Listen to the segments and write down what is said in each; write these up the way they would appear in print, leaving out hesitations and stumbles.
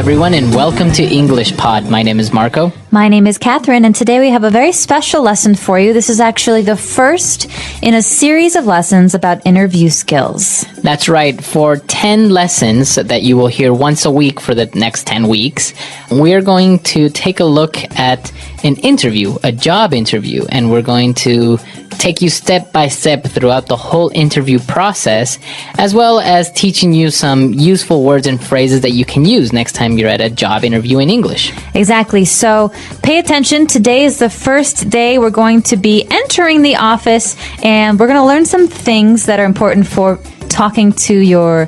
everyone, and welcome to English Pod. My name is Marco. My name is Catherine, and today we have a very special lesson for you. This is actually the first in a series of lessons about interview skills. That's right. For 10 lessons that you will hear once a week for the next 10 weeks, we're going to take a look at an interview, a job interview, and we're going to take you step by step throughout the whole interview process, as well as teaching you some useful words and phrases that you can use next time you're at a job interview in English. Exactly. So pay attention. Today is the first day we're going to be entering the office, and we're going to learn some things that are important for talking to your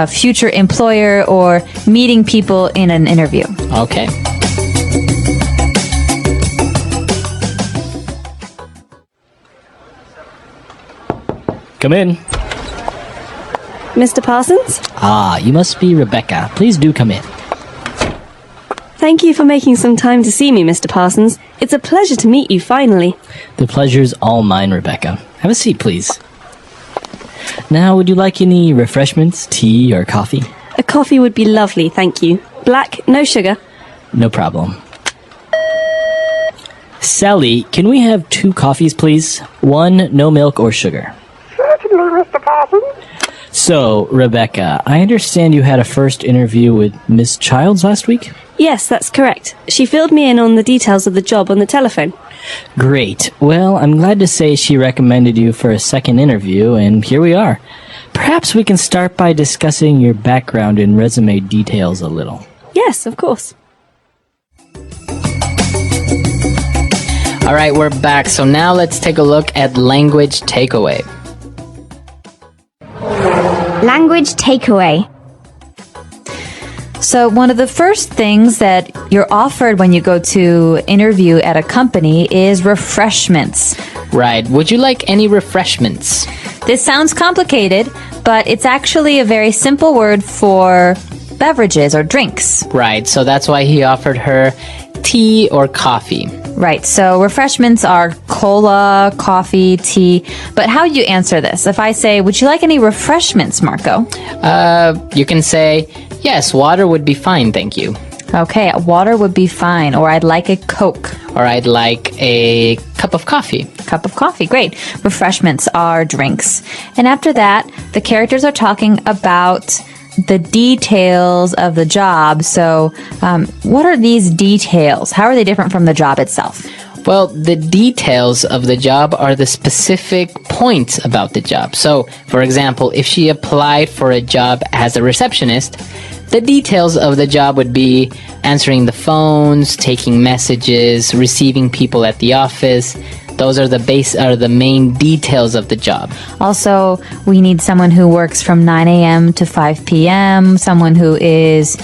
future employer or meeting people in an interview. Okay. Come in. Mr. Parsons? Ah, you must be Rebecca. Please do come in. Thank you for making some time to see me, Mr. Parsons. It's a pleasure to meet you finally. The pleasure's all mine, Rebecca. Have a seat, please. Now, would you like any refreshments, tea, or coffee? A coffee would be lovely, thank you. Black, no sugar. No problem. Sally, can we have 2 coffees, please? 1, no milk or sugar. Certainly, Mr. Parsons. So, Rebecca, I understand you had a first interview with Miss Childs last week? Yes, that's correct. She filled me in on the details of the job on the telephone. Great. Well, I'm glad to say she recommended you for a second interview, and here we are. Perhaps we can start by discussing your background and resume details a little. Yes, of course. All right, we're back. So now let's take a look at language takeaway. Language takeaway. So one of the first things that you're offered when you go to interview at a company is refreshments. Right. Would you like any refreshments? This sounds complicated, but it's actually a very simple word for beverages or drinks. Right. So that's why he offered her tea or coffee. Right. So refreshments are cola, coffee, tea. But how do you answer this? If I say, would you like any refreshments, Marco? You can say, yes, water would be fine, thank you. Okay, water would be fine. Or I'd like a Coke. Or I'd like a cup of coffee. Cup of coffee, great. Refreshments are drinks. And after that, the characters are talking about the details of the job. So what are these details? How are they different from the job itself? Well, the details of the job are the specific points about the job. So, for example, if she applied for a job as a receptionist, the details of the job would be answering the phones, taking messages, receiving people at the office. Those are the main details of the job. Also, we need someone who works from 9 a.m. to 5 p.m., someone who is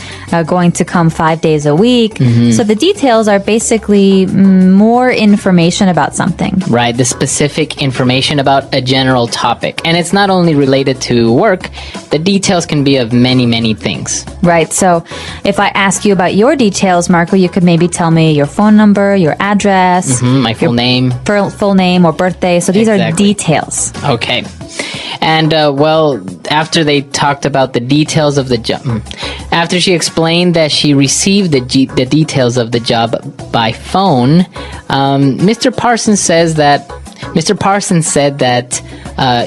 going to come 5 days a week. Mm-hmm. So the details are basically more information about something. Right, the specific information about a general topic. And it's not only related to work, the details can be of many, many things. Right, so if I ask you about your details, Marco, you could maybe tell me your phone number, your address. My full name. Full name or birthday. So these Exactly. are details. Okay. And, after they talked about the details of the job, after she explained that she received the details of the job by phone, Mr. Parsons said that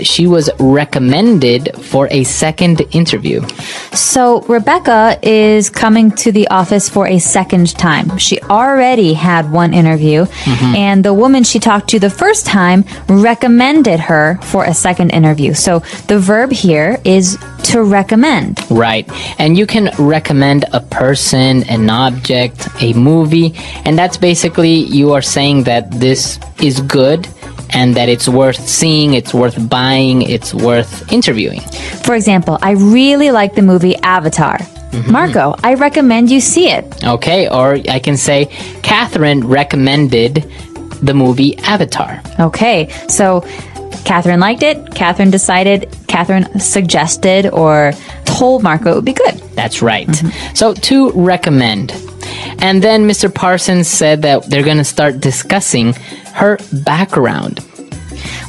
she was recommended for a second interview. So Rebecca is coming to the office for a second time. She already had one interview, and the woman she talked to the first time recommended her for a second interview. So the verb here is to recommend. Right. And you can recommend a person, an object, a movie, and that's basically you are saying that this is good and that it's worth seeing, it's worth buying, it's worth interviewing. For example, I really like the movie Avatar. Marco, I recommend you see it. Okay, or I can say, Catherine recommended the movie Avatar. Okay, so Catherine liked it, Catherine decided, Catherine suggested or told Marco it would be good. That's right. So to recommend. And then Mr. Parsons said that they're going to start discussing her background.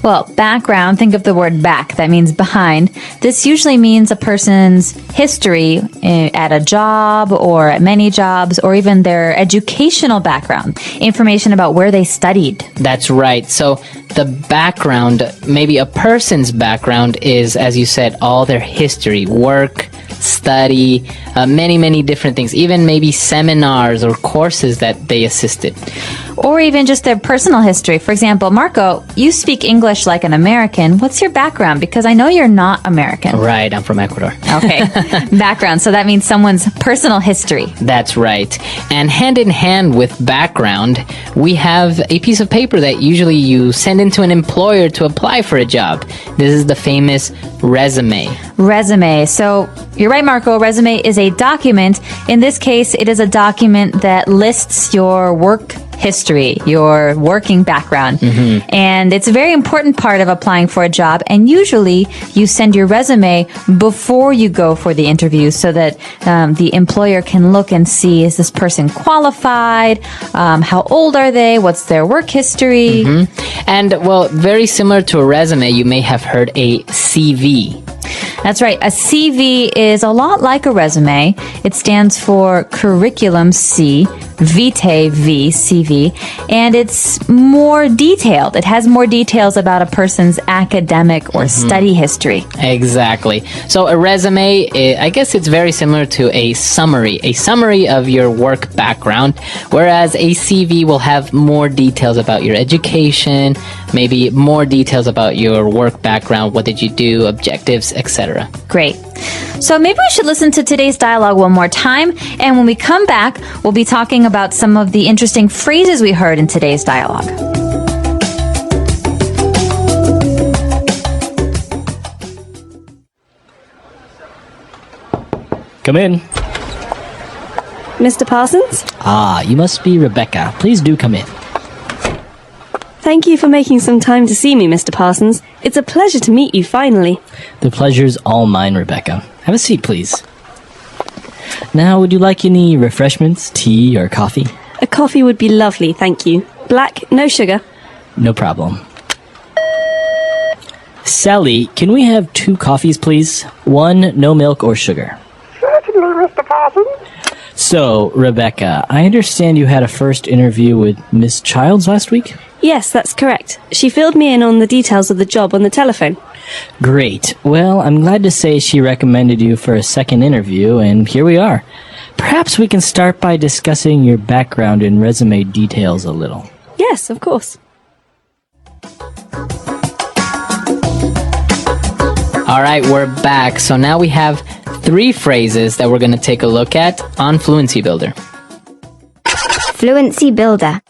Well, background, think of the word back. That means behind. This usually means a person's history at a job or at many jobs, or even their educational background, information about where they studied. That's right. So the background, maybe a person's background is, as you said, all their history, work, study, many different things, even maybe seminars or courses that they assisted. Or even just their personal history. For example, Marco, you speak English like an American. What's your background? Because I know you're not American. Right, I'm from Ecuador. Okay, background. So that means someone's personal history. That's right. And hand in hand with background, we have a piece of paper that usually you send into an employer to apply for a job. This is the famous resume. Resume. So you're right, Marco. Resume is a document. In this case, it is a document that lists your work history, your working background. And it's a very important part of applying for a job. And usually you send your resume before you go for the interview so that the employer can look and see, is this person qualified? How old are they? What's their work history? And, well, very similar to a resume, you may have heard a CV. That's right. A CV is a lot like a resume. It stands for curriculum C, vitae V, CV, and it's more detailed. It has more details about a person's academic or study history. Exactly. So a resume, I guess it's very similar to a summary of your work background, whereas a CV will have more details about your education, maybe more details about your work background, what did you do, objectives, etc. Great. So maybe we should listen to today's dialogue one more time, and when we come back, we'll be talking about some of the interesting phrases we heard in today's dialogue. Come in. Mr. Parsons? Ah, you must be Rebecca. Please do come in. Thank you for making some time to see me, Mr. Parsons. It's a pleasure to meet you finally. The pleasure's all mine, Rebecca. Have a seat, please. Now, would you like any refreshments, tea, or coffee? A coffee would be lovely, thank you. Black, no sugar. No problem. Sally, can we have 2 coffees, please? 1, no milk or sugar. Certainly, Mr. Parsons. So, Rebecca, I understand you had a first interview with Miss Childs last week? Yes, that's correct. She filled me in on the details of the job on the telephone. Great. Well, I'm glad to say she recommended you for a second interview, and here we are. Perhaps we can start by discussing your background and resume details a little. Yes, of course. All right, we're back. So now we have 3 phrases that we're going to take a look at on Fluency Builder. Fluency builder.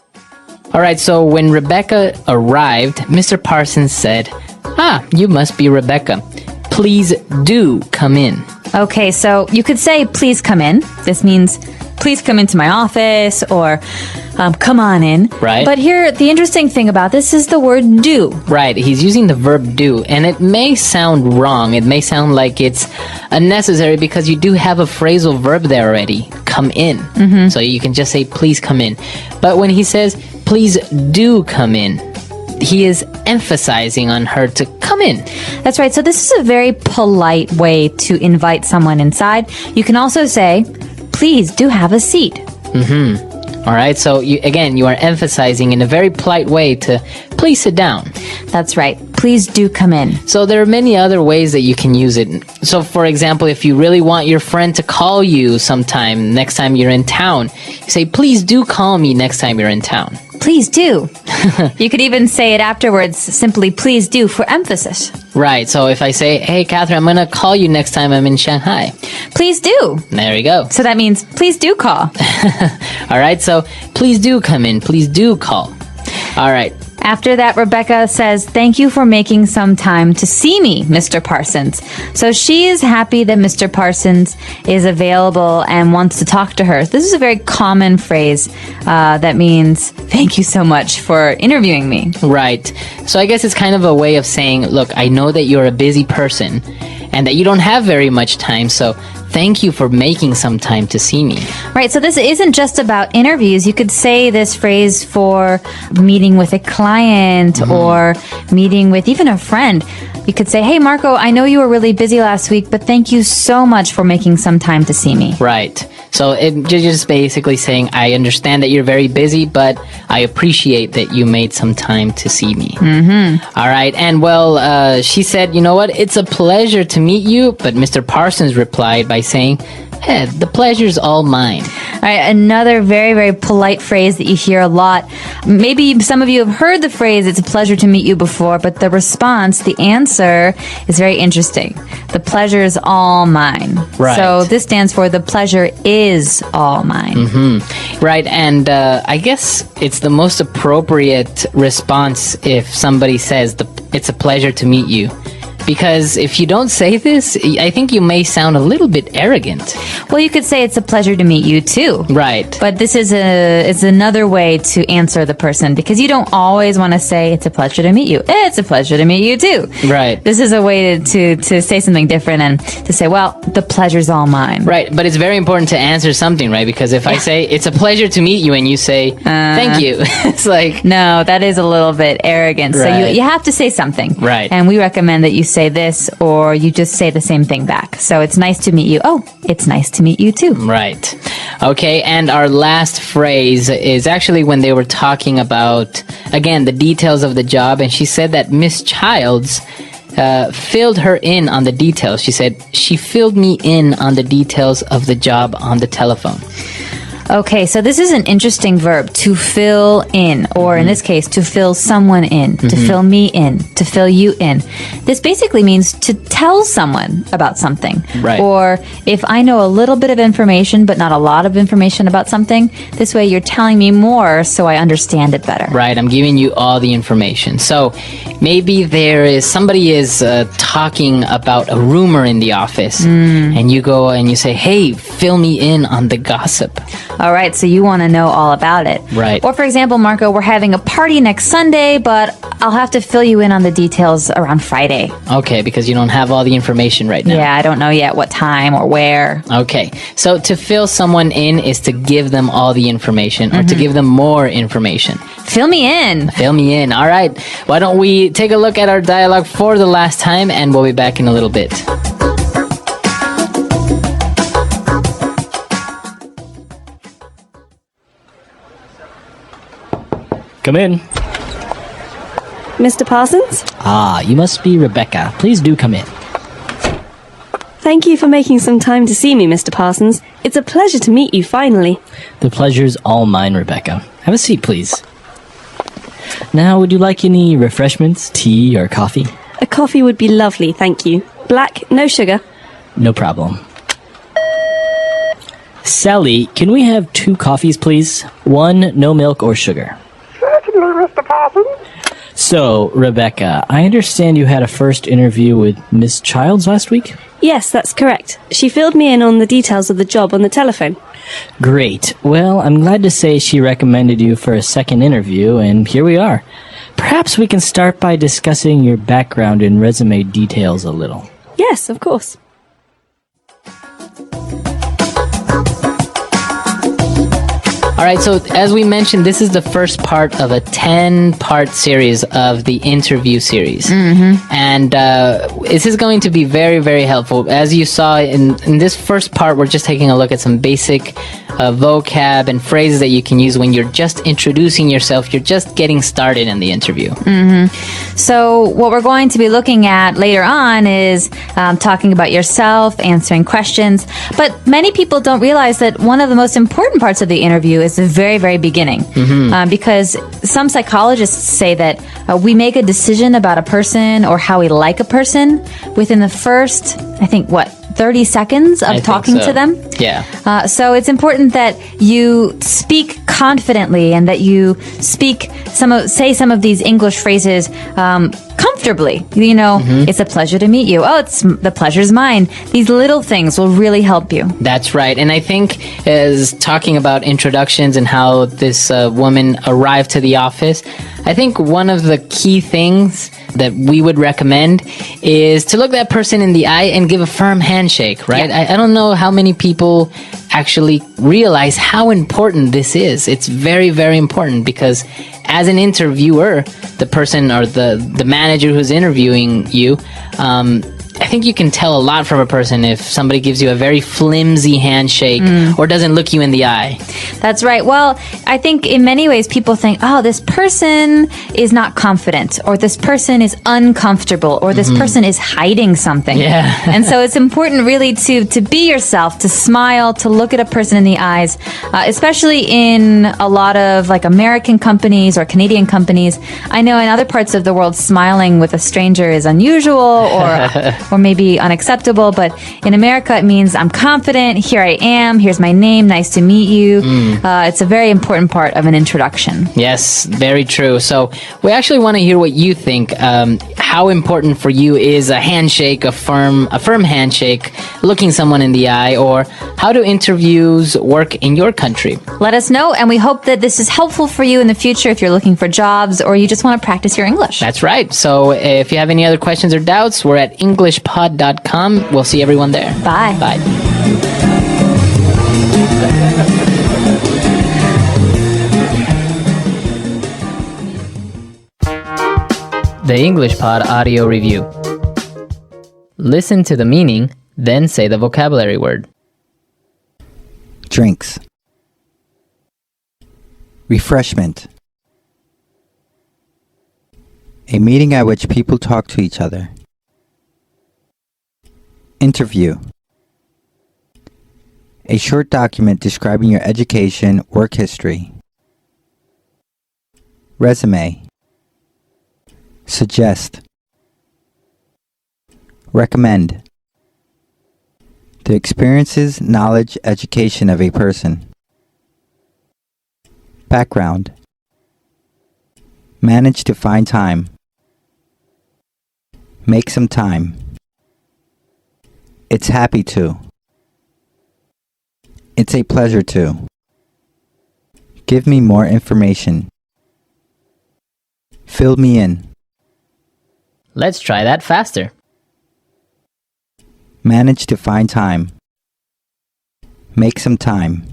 All right, so when Rebecca arrived, Mr. Parsons said, "Ah, you must be Rebecca. Please do come in." Okay, so you could say, please come in. This means, please come into my office, or come on in. Right. But here, the interesting thing about this is the word do. Right, he's using the verb do, and it may sound wrong. It may sound like it's unnecessary because you do have a phrasal verb there already, come in. So you can just say, please come in. But when he says, please do come in, he is emphasizing on her to come in. That's right. So this is a very polite way to invite someone inside. You can also say, please do have a seat. All right, so you are emphasizing in a very polite way to please sit down. That's right. Please do come in. So there are many other ways that you can use it. So for example, if you really want your friend to call you sometime next time you're in town, you say, please do call me next time you're in town. Please do. You could even say it afterwards, simply please do, for emphasis. Right, so if I say, hey, Catherine, I'm going to call you next time I'm in Shanghai. Please do. There we go. So that means please do call. All right, so please do come in. Please do call. All right. After that, Rebecca says, thank you for making some time to see me, Mr. Parsons. So she is happy that Mr. Parsons is available and wants to talk to her. This is a very common phrase that means, thank you so much for interviewing me. Right. So I guess it's kind of a way of saying, look, I know that you're a busy person and that you don't have very much time, so thank you for making some time to see me. Right, so this isn't just about interviews. You could say this phrase for meeting with a client or meeting with even a friend. You could say, hey, Marco, I know you were really busy last week, but thank you so much for making some time to see me. Right. So you're just basically saying, I understand that you're very busy, but I appreciate that you made some time to see me. All right. And well, she said, you know what? It's a pleasure to meet you. But Mr. Parsons replied by saying, hey, the pleasure's all mine. All right, another very, very polite phrase that you hear a lot. Maybe some of you have heard the phrase, it's a pleasure to meet you before, but the response, the answer is very interesting. The pleasure is all mine. Right. So this stands for the pleasure is all mine. Right. And I guess it's the most appropriate response if somebody says, it's a pleasure to meet you. Because if you don't say this, I think you may sound a little bit arrogant. Well, you could say it's a pleasure to meet you too. Right. But this is another way to answer the person, because you don't always want to say it's a pleasure to meet you. It's a pleasure to meet you too. Right. This is a way to say something different and to say, well, the pleasure's all mine. Right. But it's very important to answer something, right? Because if I say it's a pleasure to meet you and you say thank you, it's like, no, that is a little bit arrogant. So Right. you have to say something. Right. And we recommend that you say this, or you just say the same thing back. So it's nice to meet you. Oh, it's nice to meet you too. Right. Okay, and our last phrase is actually when they were talking about, again, the details of the job, and she said that Miss Childs filled her in on the details. She said, she filled me in on the details of the job on the telephone. Okay, so this is an interesting verb, to fill in, or in this case, to fill someone in, to fill me in, to fill you in. This basically means to tell someone about something. Right. Or if I know a little bit of information, but not a lot of information about something, this way you're telling me more so I understand it better. Right, I'm giving you all the information. So maybe somebody is talking about a rumor in the office, and you go and you say, hey, fill me in on the gossip. All right, so you want to know all about it. Right. Or for example, Marco, we're having a party next Sunday, but I'll have to fill you in on the details around Friday. Okay, because you don't have all the information right now. Yeah, I don't know yet what time or where. Okay, so to fill someone in is to give them all the information or to give them more information. Fill me in. Fill me in. All right, why don't we take a look at our dialogue for the last time, and we'll be back in a little bit. Come in. Mr. Parsons? Ah, you must be Rebecca. Please do come in. Thank you for making some time to see me, Mr. Parsons. It's a pleasure to meet you finally. The pleasure's all mine, Rebecca. Have a seat, please. Now, would you like any refreshments, tea, or coffee? A coffee would be lovely, thank you. Black, no sugar. No problem. Sally, can we have 2 coffees, please? 1, no milk or sugar. Certainly, Mr. Parsons. So, Rebecca, I understand you had a first interview with Miss Childs last week? Yes, that's correct. She filled me in on the details of the job on the telephone. Great. Well, I'm glad to say she recommended you for a second interview, and here we are. Perhaps we can start by discussing your background and resume details a little. Yes, of course. All right, so as we mentioned, this is the first part of a 10-part series of the interview series. And this is going to be very, very helpful. As you saw in this first part, we're just taking a look at some basic vocab and phrases that you can use when you're just introducing yourself. You're just getting started in the interview. So what we're going to be looking at later on is talking about yourself, answering questions. But many people don't realize that one of the most important parts of the interview is the very, very beginning. Because some psychologists say that we make a decision about a person or how we like a person within the first, 30 seconds of talking to them. Yeah. So it's important that you speak confidently and that you say some of these English phrases comfortably. You know, it's a pleasure to meet you. Oh, the pleasure's mine. These little things will really help you. That's right. And I think as talking about introductions and how this woman arrived to the office, I think one of the key things that we would recommend is to look that person in the eye and give a firm handshake, right? Yeah. I don't know how many people actually realize how important this is. It's very, very important because as an interviewer, the person or the manager who's interviewing you, I think you can tell a lot from a person if somebody gives you a very flimsy handshake or doesn't look you in the eye. That's right. Well, I think in many ways people think, oh, this person is not confident, or this person is uncomfortable, or this person is hiding something. Yeah. And so it's important really to be yourself, to smile, to look at a person in the eyes, especially in a lot of like American companies or Canadian companies. I know in other parts of the world, smiling with a stranger is unusual or maybe unacceptable. But in America, it means I'm confident. Here I am. Here's my name. Nice to meet you. It's a very important part of an introduction. Yes, very true. So we actually want to hear what you think. How important for you is a handshake, a firm handshake, looking someone in the eye, or how do interviews work in your country? Let us know, and we hope that this is helpful for you in the future if you're looking for jobs or you just want to practice your English. That's right. So if you have any other questions or doubts, we're at englishpod.com. We'll see everyone there. Bye. Bye. The English Pod Audio Review. Listen to the meaning, then say the vocabulary word. Drinks. Refreshment. A meeting at which people talk to each other. Interview. A short document describing your education, work history. Resume. Suggest. Recommend. The experiences, knowledge, education of a person. Background. Manage to find time. Make some time. It's happy to. It's a pleasure to. Give me more information. Fill me in. Let's try that faster. Manage to find time. Make some time.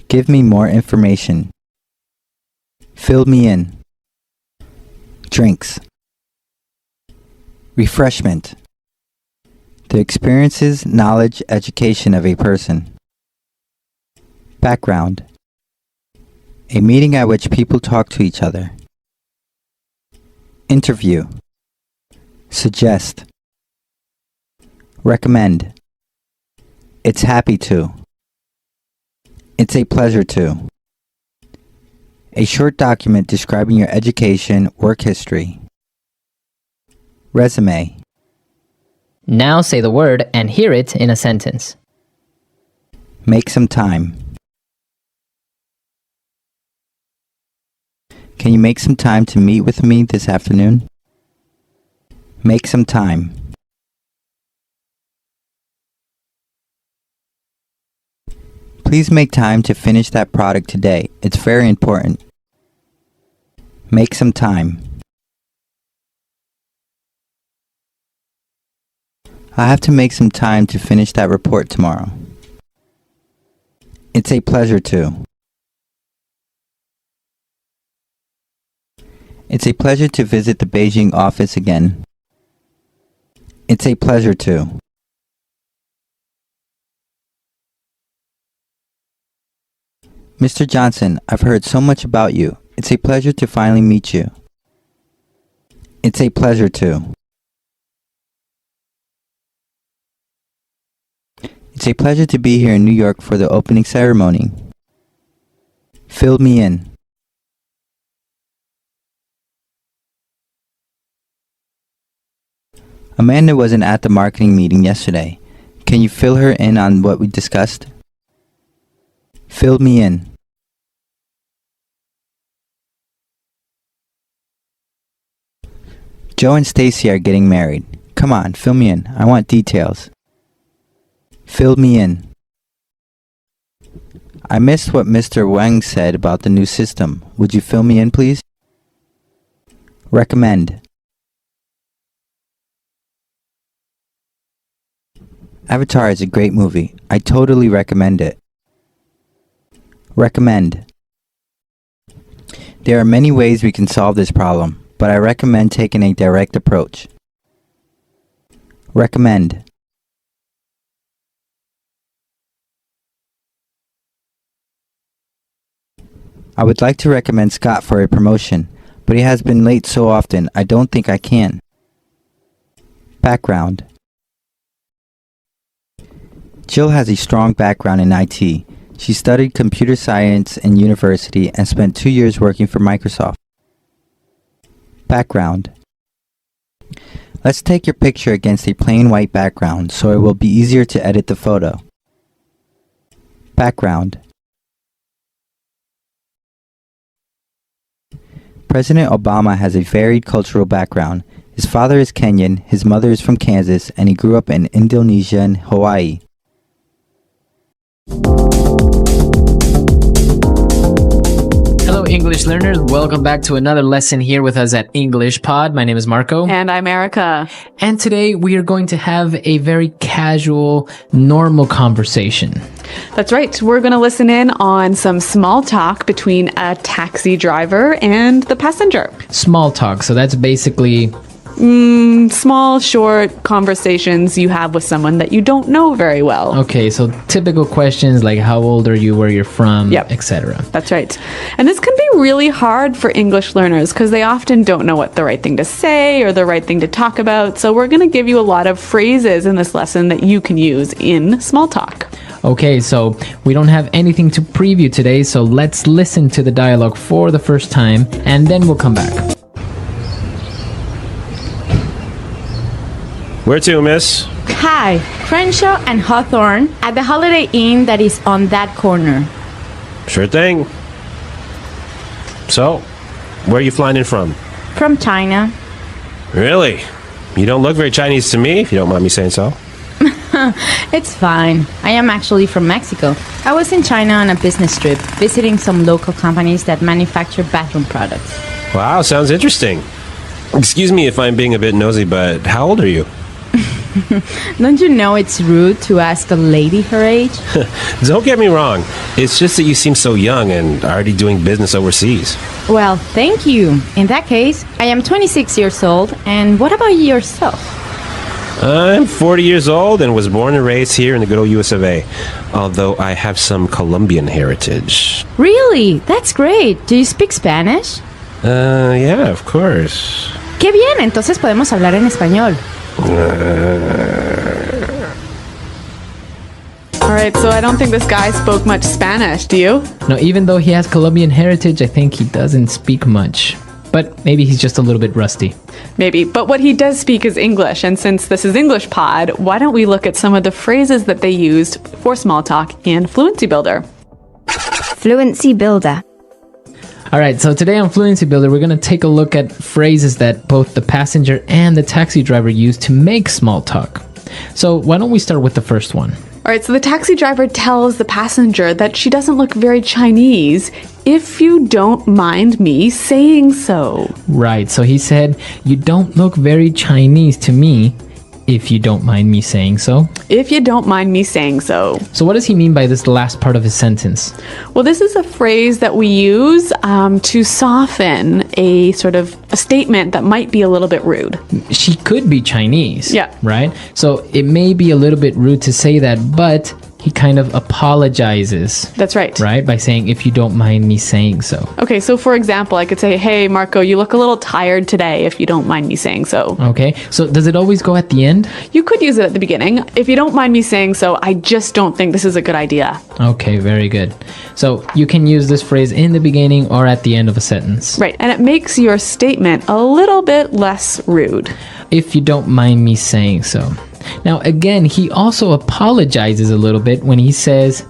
Give me more information. Fill me in. Drinks. Refreshment. The experiences, knowledge, education of a person. Background. A meeting at which people talk to each other. Interview. Suggest. Recommend. It's happy to. It's a pleasure to. A short document describing your education, work history. Resume. Now say the word and hear it in a sentence. Make some time. Can you make some time to meet with me this afternoon? Make some time. Please make time to finish that product today. It's very important. Make some time. I have to make some time to finish that report tomorrow. It's a pleasure to. It's a pleasure to visit the Beijing office again. It's a pleasure to. Mr. Johnson, I've heard so much about you. It's a pleasure to finally meet you. It's a pleasure to. It's a pleasure to be here in New York for the opening ceremony. Fill me in. Amanda wasn't at the marketing meeting yesterday. Can you fill her in on what we discussed? Fill me in. Joe and Stacy are getting married. Come on, fill me in. I want details. Fill me in. I missed what Mr. Wang said about the new system. Would you fill me in, please? Recommend. Avatar is a great movie. I totally recommend it. Recommend. There are many ways we can solve this problem, but I recommend taking a direct approach. Recommend. I would like to recommend Scott for a promotion, but he has been late so often I don't think I can. Background. Jill has a strong background in IT. She studied computer science in university and spent 2 years working for Microsoft. Background. Let's take your picture against a plain white background so it will be easier to edit the photo. Background. President Obama has a varied cultural background. His father is Kenyan, his mother is from Kansas, and he grew up in Indonesia and Hawaii. Hello, English learners. Welcome back to another lesson here with us at English Pod. My name is Marco. And I'm Erica. And today we are going to have a very casual, normal conversation. That's right. We're going to listen in on some small talk between a taxi driver and the passenger. Small talk. So that's basically Small, short conversations you have with someone that you don't know very well. okay. So typical questions like how old are you, where you're from, Yep. etc. That's right. And this can be really hard for English learners because they often don't know what the right thing to say or the right thing to talk about. So we're going to give you a lot of phrases in this lesson that you can use in small talk. Okay, so we don't have anything to preview today, so let's listen to the dialogue for the first time and then we'll come back. Where to, miss? Hi, Crenshaw and Hawthorne at the Holiday Inn that is on that corner. Sure thing. So, where are you flying in from? From China. Really? You don't look very Chinese to me, if you don't mind me saying so. It's fine. I am actually from Mexico. I was in China on a business trip, visiting some local companies that manufacture bathroom products. Wow, sounds interesting. Excuse me if I'm being a bit nosy, but how old are you? Don't you know it's rude to ask a lady her age? Don't get me wrong. It's just that you seem so young and already doing business overseas. Well, thank you. In that case, I am 26 years old. And what about yourself? I'm 40 years old and was born and raised here in the good old US of A. Although I have some Colombian heritage. Really? That's great. Do you speak Spanish? Yeah, of course. Qué bien, entonces podemos hablar en español. All right, so I don't think this guy spoke much Spanish, do you? No, even though he has Colombian heritage, I think he doesn't speak much. But maybe he's just a little bit rusty. Maybe, but what he does speak is English, and since this is English Pod, why don't we look at some of the phrases that they used for small talk in Fluency Builder? Fluency Builder. All right, so today on Fluency Builder, we're going to take a look at phrases that both the passenger and the taxi driver use to make small talk. So why don't we start with the first one? All right, so the taxi driver tells the passenger that she doesn't look very Chinese, if you don't mind me saying so. Right, so he said, you don't look very Chinese to me, if you don't mind me saying so. If you don't mind me saying so. So what does he mean by this last part of his sentence? Well, this is a phrase that we use to soften a sort of a statement that might be a little bit rude. She could be Chinese. Yeah. Right? So it may be a little bit rude to say that, but he kind of apologizes. That's right. Right? By saying, if you don't mind me saying so. Okay, so for example, I could say, hey, Marco, you look a little tired today, if you don't mind me saying so. Okay, so does it always go at the end? You could use it at the beginning. If you don't mind me saying so, I just don't think this is a good idea. Okay, very good. So you can use this phrase in the beginning or at the end of a sentence. Right, and it makes your statement a little bit less rude. If you don't mind me saying so. Now, again, he also apologizes a little bit when he says,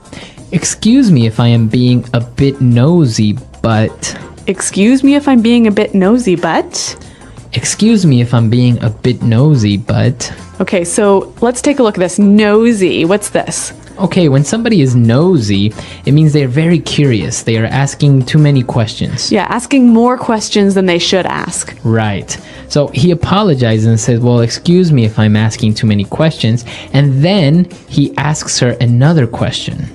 excuse me if I am being a bit nosy, but... Excuse me if I'm being a bit nosy, but... Excuse me if I'm being a bit nosy, but... Okay, so let's take a look at this. Nosy, what's this? Okay, when somebody is nosy, it means they're very curious. They are asking too many questions. Yeah, asking more questions than they should ask. Right. So he apologizes and says, well, excuse me if I'm asking too many questions. And then he asks her another question.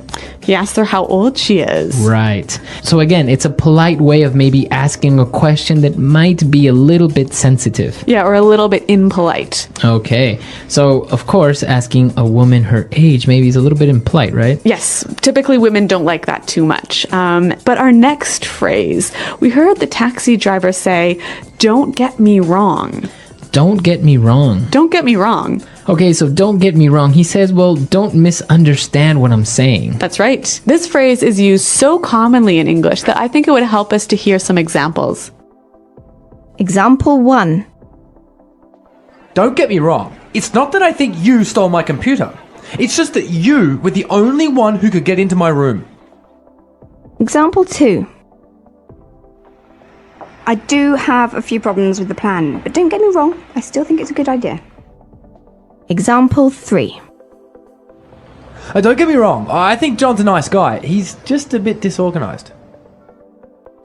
He asks her how old she is. Right. So again, it's a polite way of maybe asking a question that might be a little bit sensitive. Yeah, or a little bit impolite. Okay. So, of course, asking a woman her age maybe is a little bit impolite, right? Yes, typically women don't like that too much. But our next phrase, we heard the taxi driver say, "Don't get me wrong." Don't get me wrong. Don't get me wrong. Okay, so don't get me wrong. He says, well, don't misunderstand what I'm saying. That's right. This phrase is used so commonly in English that I think it would help us to hear some examples. Example 1. Don't get me wrong. It's not that I think you stole my computer. It's just that you were the only one who could get into my room. Example 2. I do have a few problems with the plan, but don't get me wrong, I still think it's a good idea. Example 3. Don't get me wrong. I think John's a nice guy. He's just a bit disorganized.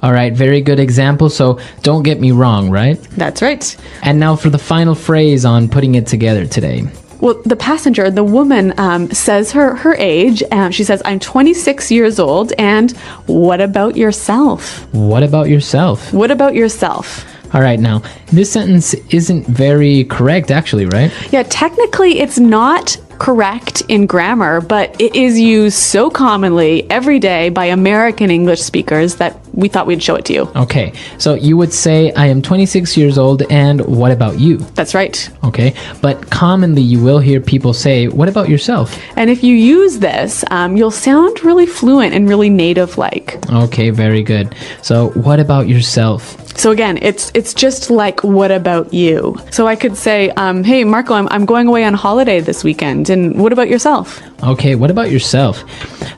All right, very good example. So don't get me wrong, right? That's right. And now for the final phrase on putting it together today. Well, the passenger, the woman, says her age. She says, "I'm 26 years old, and what about yourself?" What about yourself? What about yourself? All right, now, this sentence isn't very correct, actually, right? Yeah, technically it's not correct in grammar, but it is used so commonly every day by American English speakers that we thought we'd show it to you. Okay, so you would say, I am 26 years old, and what about you? That's right. Okay, but commonly you will hear people say, what about yourself? And if you use this, you'll sound really fluent and really native-like. Okay, very good. So what about yourself? So again, it's just like, what about you? So I could say, hey, Marco, I'm going away on holiday this weekend, and what about yourself? Okay, what about yourself?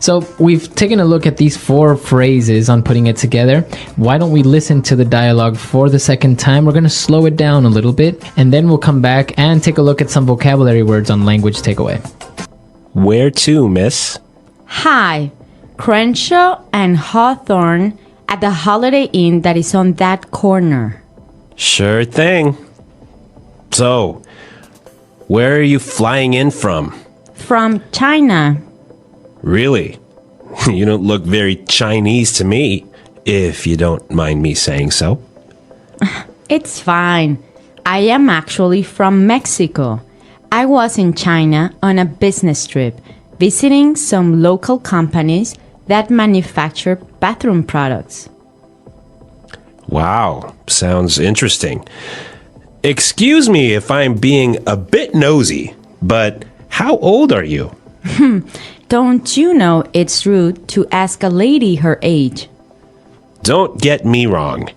So we've taken a look at these 4 phrases on putting it together. Why don't we listen to the dialogue for the second time? We're going to slow it down a little bit, and then we'll come back and take a look at some vocabulary words on language takeaway. Where to, miss? Hi, Crenshaw and Hawthorne at the Holiday Inn that is on that corner. Sure thing. So, where are you flying in from? From China. Really? You don't look very Chinese to me, if you don't mind me saying so. It's fine. I am actually from Mexico. I was in China on a business trip, visiting some local companies that manufacture bathroom products. Wow, sounds interesting. Excuse me if I'm being a bit nosy, but how old are you? Don't you know it's rude to ask a lady her age? Don't get me wrong.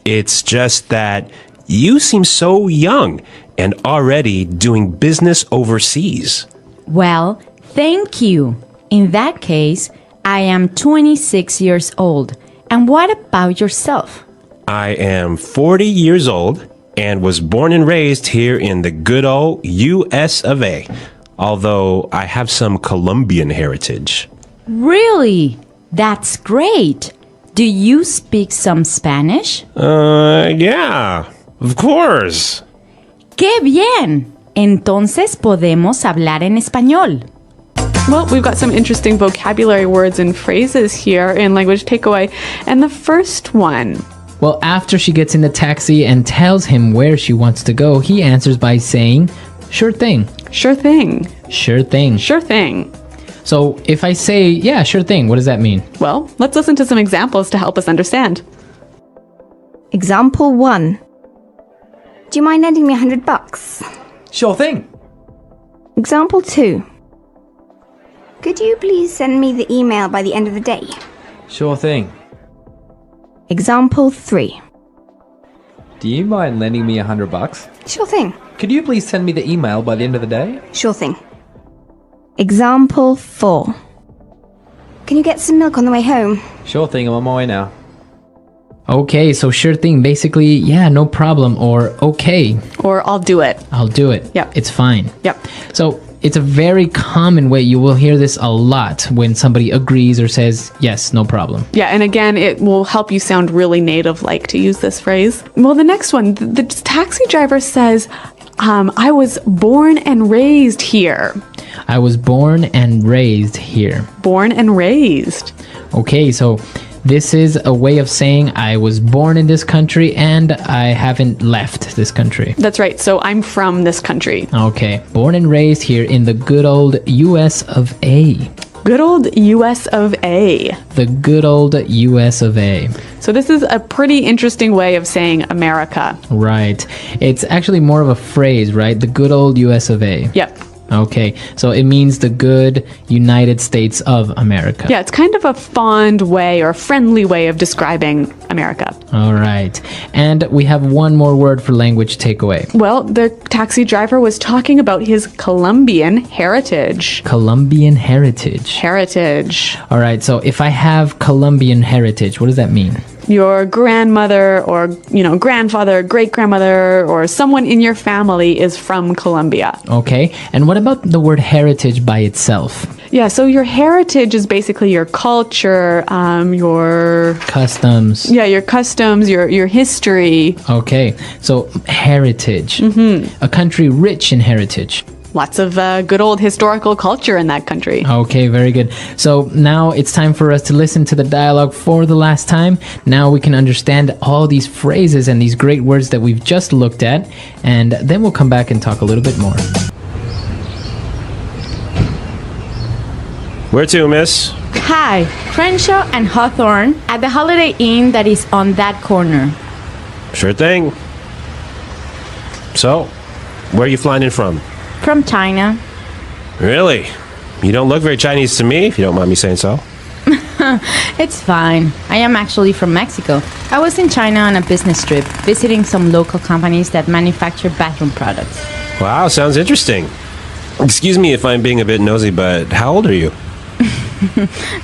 It's just that you seem so young and already doing business overseas. Well, thank you. In that case, I am 26 years old. And what about yourself? I am 40 years old and was born and raised here in the good old US of A, although I have some Colombian heritage. Really? That's great. Do you speak some Spanish? Yeah, of course. ¡Qué bien! Entonces podemos hablar en español. Well, we've got some interesting vocabulary words and phrases here in Language Takeaway. And the first one. Well, after she gets in the taxi and tells him where she wants to go, he answers by saying, sure thing. Sure thing. Sure thing. Sure thing. So if I say, yeah, sure thing, what does that mean? Well, let's listen to some examples to help us understand. Example 1. Do you mind lending me $100? Sure thing. Example 2. Could you please send me the email by the end of the day? Sure thing. Example 3. Do you mind lending me $100? Sure thing. Could you please send me the email by the end of the day? Sure thing. Example 4. Can you get some milk on the way home? Sure thing, I'm on my way now. Okay, so sure thing, basically, yeah, no problem, or okay. Or I'll do it. I'll do it. Yep. It's fine. Yep. So It's a very common way. You will hear this a lot when somebody agrees or says, yes, no problem. Yeah, and again, it will help you sound really native-like to use this phrase. Well, the next one, the taxi driver says, I was born and raised here. I was born and raised here. Born and raised. Okay, so this is a way of saying I was born in this country and I haven't left this country. That's right. So I'm from this country. Okay, born and raised here in the good old US of A. Good old US of A. The good old US of A. So this is a pretty interesting way of saying America. Right. It's actually more of a phrase, right? The good old US of A. Yep. Okay, so it means the good United States of America. Yeah, it's kind of a fond way or friendly way of describing America. All right. And we have one more word for language takeaway. Well, the taxi driver was talking about his Colombian heritage. Colombian heritage. Heritage. All right, so if I have Colombian heritage, what does that mean? Your grandmother or, grandfather, great-grandmother, or someone in your family is from Colombia. Okay, and what about the word heritage by itself? Yeah, so your heritage is basically your culture, your... Customs. Yeah, your customs, your history. Okay, so heritage. Mm-hmm. A country rich in heritage. Lots of good old historical culture in that country. Okay, very good. So now it's time for us to listen to the dialogue for the last time. Now we can understand all these phrases and these great words that we've just looked at, and then we'll come back and talk a little bit more. Where to, miss? Hi, Crenshaw and Hawthorne at the Holiday Inn that is on that corner. Sure thing. So, where are you flying in from? From China. Really? You don't look very Chinese to me, if you don't mind me saying so. It's fine. I am actually from Mexico. I was in China on a business trip, visiting some local companies that manufacture bathroom products. Wow, sounds interesting. Excuse me if I'm being a bit nosy, but how old are you?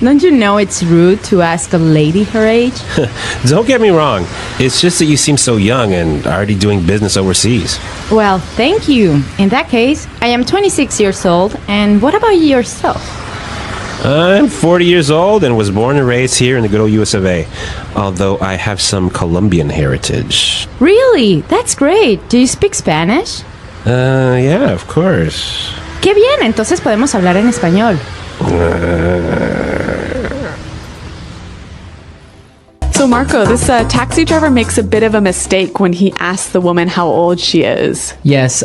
Don't you know it's rude to ask a lady her age? Don't get me wrong. It's just that you seem so young and already doing business overseas. Well, thank you. In that case, I am 26 years old. And what about yourself? I'm 40 years old and was born and raised here in the good old US of A, although I have some Colombian heritage. Really? That's great. Do you speak Spanish? Yeah, of course. Qué bien, entonces podemos hablar en español. So Marco, this taxi driver makes a bit of a mistake when he asks the woman how old she is. Yes,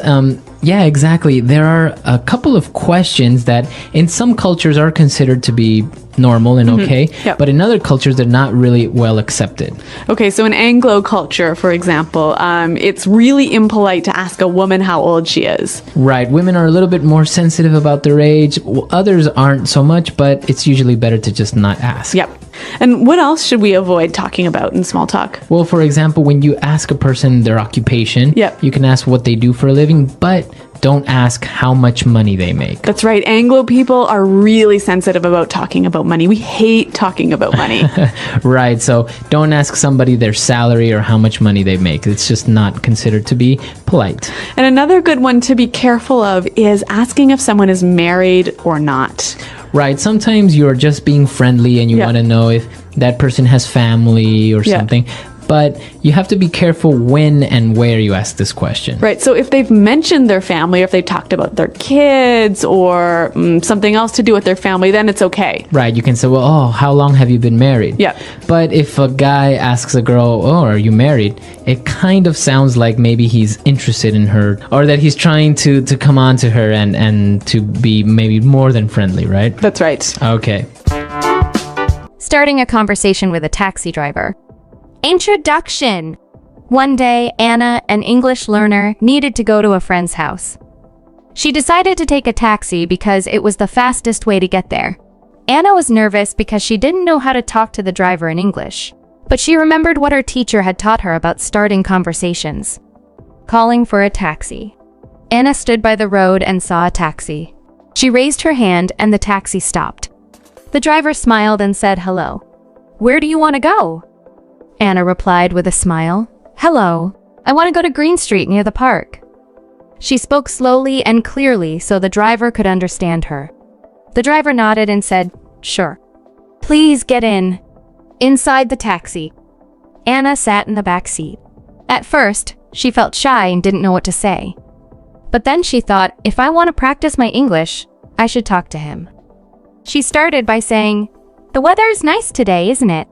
yeah, exactly. There are a couple of questions that in some cultures are considered to be normal and okay, Yep. but in other cultures they're not really well accepted. Okay, so in Anglo culture, for example, it's really impolite to ask a woman how old she is. Right, women are a little bit more sensitive about their age. Others aren't so much, but it's usually better to just not ask. Yep. And what else should we avoid talking about in small talk? Well, for example, when you ask a person their occupation, Yep. you can ask what they do for a living, but don't ask how much money they make. That's right. Anglo people are really sensitive about talking about money. We hate talking about money. Right, so don't ask somebody their salary or how much money they make. It's just not considered to be polite. And another good one to be careful of is asking if someone is married or not. Right, sometimes you're just being friendly and you Yeah. want to know if that person has family or Yeah. something. But you have to be careful when and where you ask this question. Right. So if they've mentioned their family, or if they talked about their kids or something else to do with their family, then it's okay. Right, you can say, well, oh, how long have you been married? Yeah. But if a guy asks a girl, oh, are you married? It kind of sounds like maybe he's interested in her or that he's trying to come on to her and to be maybe more than friendly, right? That's right. Okay. Starting a conversation with a taxi driver. Introduction. One day, Anna, an English learner, needed to go to a friend's house. She decided to take a taxi because it was the fastest way to get there. Anna was nervous because she didn't know how to talk to the driver in English, but she remembered what her teacher had taught her about starting conversations. Calling for a taxi. Anna stood by the road and saw a taxi. She raised her hand and the taxi stopped. The driver smiled and said hello. "Where do you want to go?" Anna replied with a smile. "Hello. I want to go to Green Street near the park." She spoke slowly and clearly so the driver could understand her. The driver nodded and said, "Sure. Please get in." Inside the taxi, Anna sat in the back seat. At first, she felt shy and didn't know what to say. But then she thought, if I want to practice my English, I should talk to him. She started by saying, "The weather is nice today, isn't it?"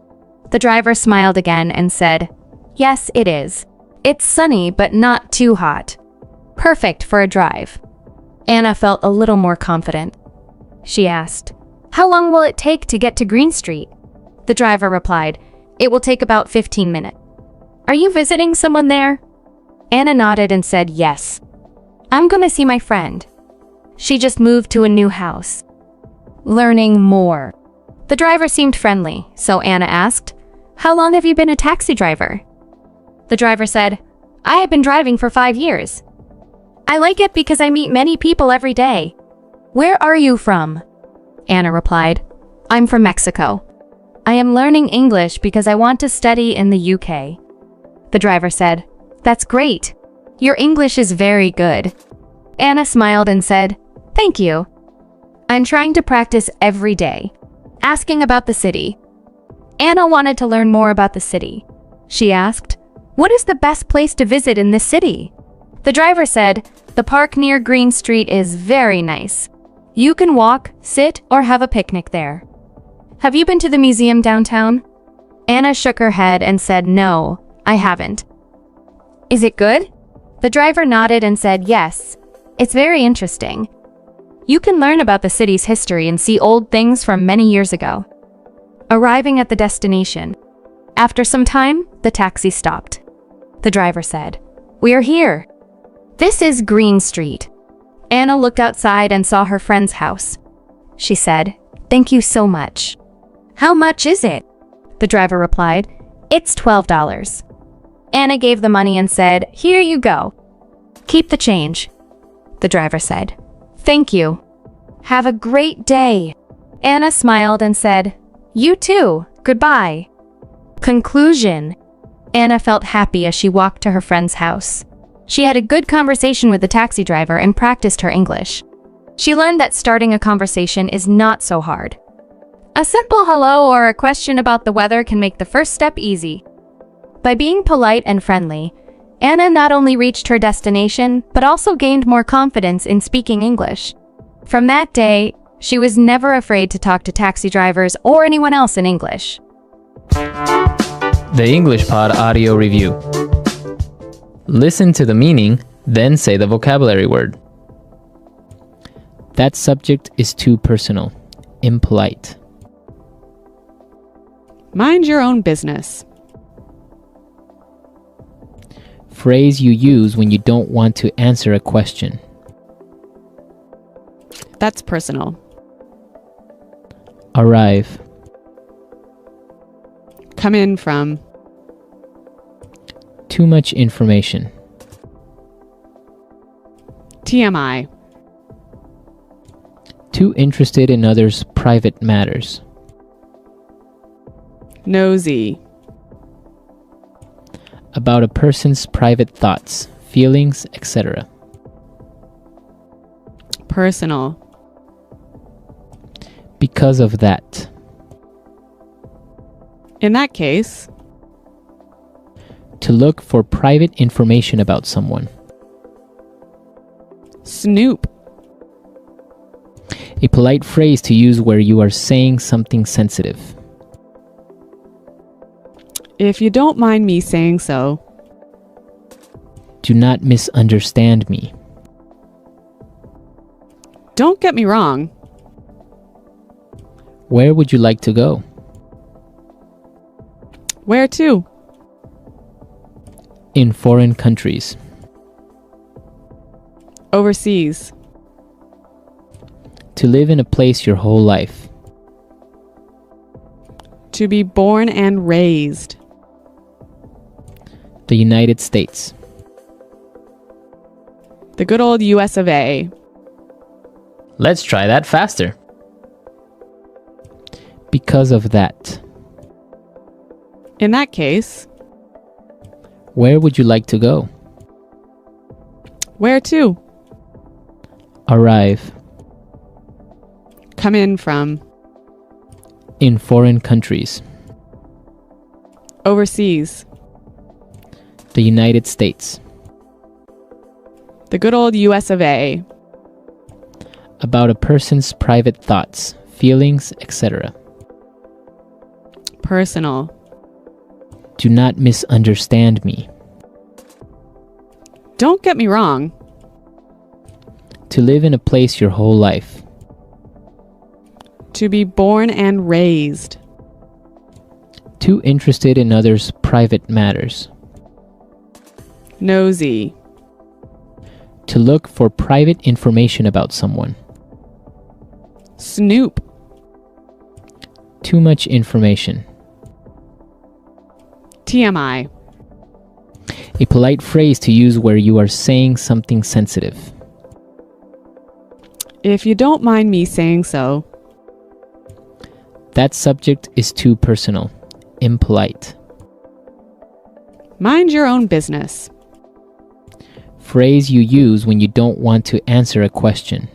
The driver smiled again and said, "Yes, it is. It's sunny, but not too hot. Perfect for a drive." Anna felt a little more confident. She asked, "How long will it take to get to Green Street?" The driver replied, "It will take about 15 minutes. Are you visiting someone there?" Anna nodded and said, "Yes. I'm going to see my friend. She just moved to a new house." Learning more. The driver seemed friendly, so Anna asked, "How long have you been a taxi driver?" The driver said, "I have been driving for 5 years. I like it because I meet many people every day." "Where are you from?" Anna replied, "I'm from Mexico. I am learning English because I want to study in the UK." The driver said, "That's great. Your English is very good." Anna smiled and said, "Thank you. I'm trying to practice every day." Asking about the city. Anna wanted to learn more about the city. She asked, "What is the best place to visit in this city?" The driver said, "The park near Green Street is very nice. You can walk, sit, or have a picnic there." "Have you been to the museum downtown?" Anna shook her head and said, "No, I haven't." "Is it good?" The driver nodded and said, "Yes, it's very interesting. You can learn about the city's history and see old things from many years ago." Arriving at the destination. After some time, the taxi stopped. The driver said, "We are here. This is Green Street." Anna looked outside and saw her friend's house. She said, "Thank you so much." "How much is it?" The driver replied, "It's $12. Anna gave the money and said, "Here you go. Keep the change." The driver said, "Thank you. Have a great day." Anna smiled and said, "You too. Goodbye." Conclusion. Anna felt happy as she walked to her friend's house. She had a good conversation with the taxi driver and practiced her English. She learned that starting a conversation is not so hard. A simple hello or a question about the weather can make the first step easy. By being polite and friendly, Anna not only reached her destination, but also gained more confidence in speaking English. From that day, she was never afraid to talk to taxi drivers or anyone else in English. The English Pod Audio Review. Listen to the meaning, then say the vocabulary word. That subject is too personal. Impolite. Mind your own business. Phrase you use when you don't want to answer a question. That's personal. Arrive. Come in from. Too much information. TMI. Too interested in others' private matters. Nosy. About a person's private thoughts, feelings, etc. Personal. Because of that. In that case. To look for private information about someone. Snoop. A polite phrase to use where you are saying something sensitive. If you don't mind me saying so. Do not misunderstand me. Don't get me wrong. Where would you like to go? Where to? In foreign countries. Overseas. To live in a place your whole life. To be born and raised. The United States. The good old US of A. Let's try that faster. Because of that. In that case. Where would you like to go? Where to? Arrive. Come in from. In foreign countries. Overseas. The United States. The good old US of A. About a person's private thoughts, feelings, etc. Personal. Do not misunderstand me. Don't get me wrong. To live in a place your whole life. To be born and raised. Too interested in others' private matters. Nosy. To look for private information about someone. Snoop. Too much information. TMI. A polite phrase to use where you are saying something sensitive. If you don't mind me saying so. That subject is too personal. Impolite. Mind your own business. Phrase you use when you don't want to answer a question.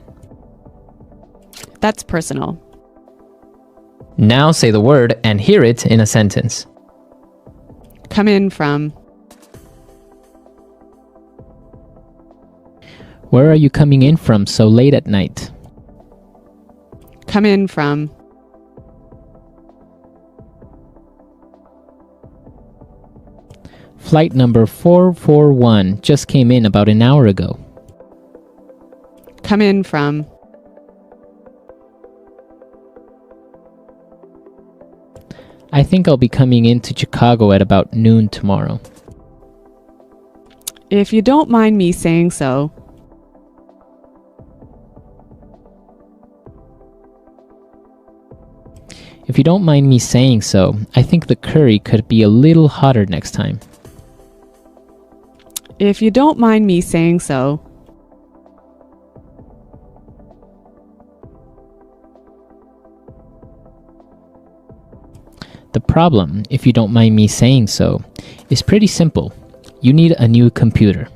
That's personal. Now say the word and hear it in a sentence. Come in from. Where are you coming in from so late at night? Come in from. Flight number 441 just came in about an hour ago. Come in from. I think I'll be coming into Chicago at about noon tomorrow. If you don't mind me saying so. If you don't mind me saying so, I think the curry could be a little hotter next time. If you don't mind me saying so. The problem, if you don't mind me saying so, is pretty simple. You need a new computer.